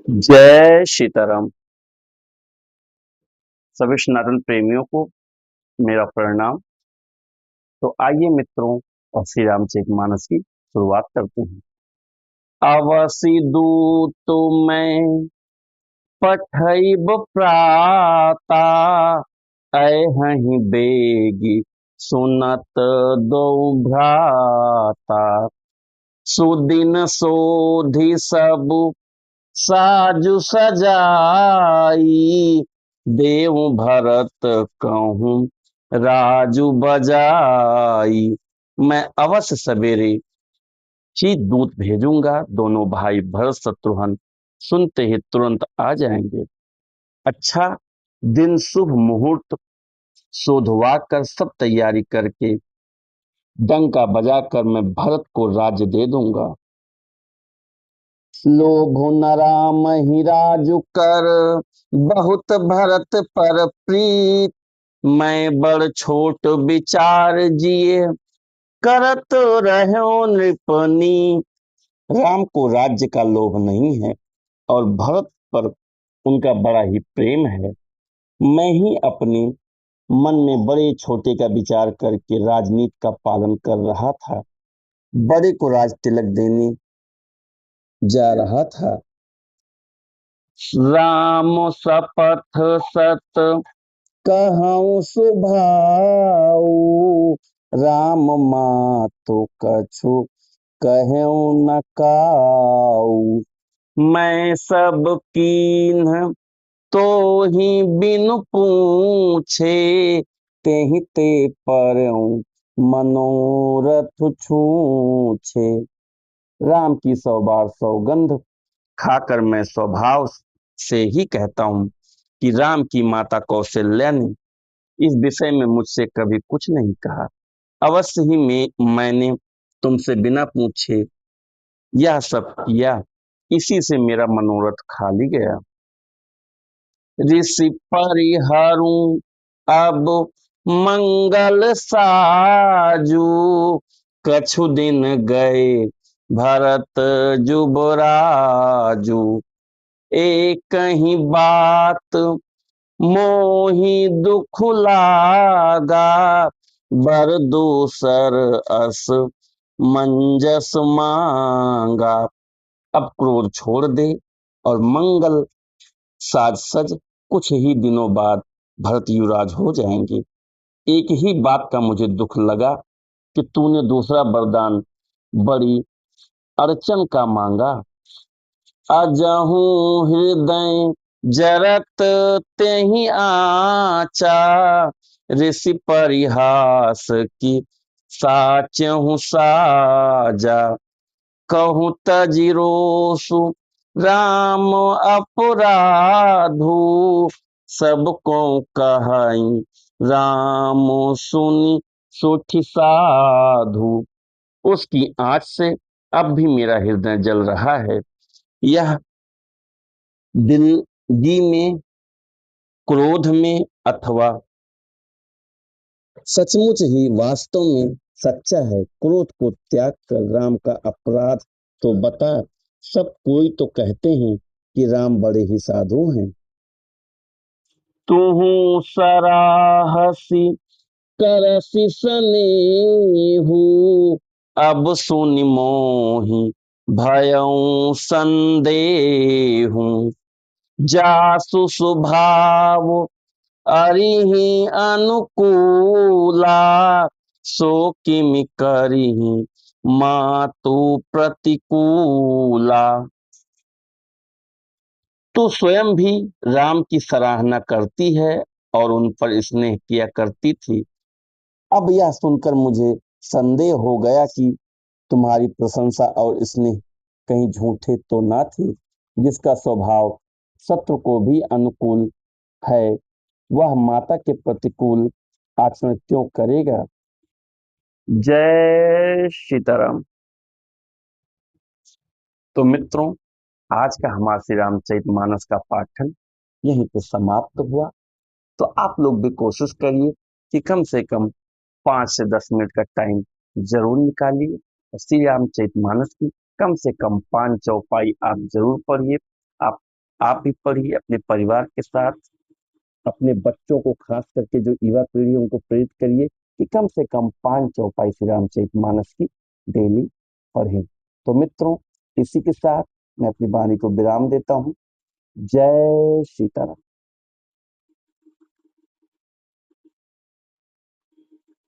जय सीताराम। सभी सनातन प्रेमियों को मेरा प्रणाम। तो आइए मित्रों, और श्री रामचरितमानस की शुरुआत करते हैं। अवसि दूत मैं पठइब प्राता, अहहि बेगी सुनत दो भ्राता। सुदिन सोधि सब साजु सजाई, देव भरत कहूँ राजू बजाई। मैं अवश्य सवेरे ही दूत भेजूंगा, दोनों भाई भरत शत्रुघ्न सुनते ही तुरंत आ जाएंगे। अच्छा, दिन शुभ मुहूर्त शोधवा कर सब तैयारी करके डंका बजाकर मैं भरत को राज्य दे दूंगा। लोभ न राम ही राजु कर, बहुत भरत पर प्रीत। मैं बड़ छोट विचार जिए, करत रहो नृपनी। राम को राज्य का लोभ नहीं है और भरत पर उनका बड़ा ही प्रेम है। मैं ही अपने मन में बड़े छोटे का विचार करके राजनीति का पालन कर रहा था, बड़े को राज तिलक देने जा रहा था। राम शपथ सत कहऊँ सुभाऊ, राम मातु कछु कहऊँ न काऊ। मैं सब कीन्ह तो ही बिनु पूछे, तेहि ते परऊँ मनोरथ छूछे। राम की 100 बार सौगंध खाकर मैं स्वभाव से ही कहता हूँ कि राम की माता कौशल्या ने इस विषय में मुझसे कभी कुछ नहीं कहा। अवश्य ही मैंने तुमसे बिना पूछे यह सब किया, इसी से मेरा मनोरथ खाली गया। ऋषि परिहरू अब मंगल साजू, कछु दिन गए भरत जुबराजू। एक ही बात मोहि दुख लागा, बर दूसर अस मंजस मांगा। अब क्रोध छोड़ दे और मंगल साज सज, कुछ ही दिनों बाद भरत युवराज हो जाएंगे। एक ही बात का मुझे दुख लगा कि तूने दूसरा वरदान बड़ी अड़चन का मांगा। अजहू हृदय जरत तेहि आचा, ऋषि परिहास की साचहु साजा। कहूँ तजिरोसु राम अपराधु, सबको कहाई राम सुनि सुठि साधु। उसकी आंच से अब भी मेरा हृदय जल रहा है। यह दिलगी में, क्रोध में अथवा सचमुच ही वास्तव में सच्चा है। क्रोध को त्याग कर राम का अपराध तो बता। सब कोई तो कहते हैं कि राम बड़े ही साधु हैं। तुहु सराहसी करसि स्नेहु, अब सुनि मोहि भयउ संदेहु। जासु स्वभाव अरिहि अनुकूला, सो किमि करिहि मातु प्रतिकूला। तो स्वयं भी राम की सराहना करती है और उन पर स्नेह किया करती थी। अब यह सुनकर मुझे संदेह हो गया कि तुम्हारी प्रशंसा और स्नेह कहीं झूठे तो ना थे। जिसका स्वभाव शत्रु को भी अनुकूल है, वह माता के प्रतिकूल आचरण क्यों करेगा। जय सीताराम। तो मित्रों, आज का हमारा श्री रामचरितमानस का पाठन यहीं पे समाप्त हुआ। तो आप लोग भी कोशिश करिए कि कम से कम 5 से 10 मिनट का टाइम जरूर निकालिए और श्री रामचरितमानस की कम से कम 5 चौपाई आप जरूर पढ़िए। आप आप भी पढ़िए अपने परिवार के साथ, अपने बच्चों को खास करके जो युवा पीढ़ी है उनको प्रेरित करिए कि कम से कम 5 चौपाई श्री रामचरितमानस की डेली पढ़ें। तो मित्रों, इसी के साथ मैं अपनी वाणी को विराम देता हूँ। जय सीताराम।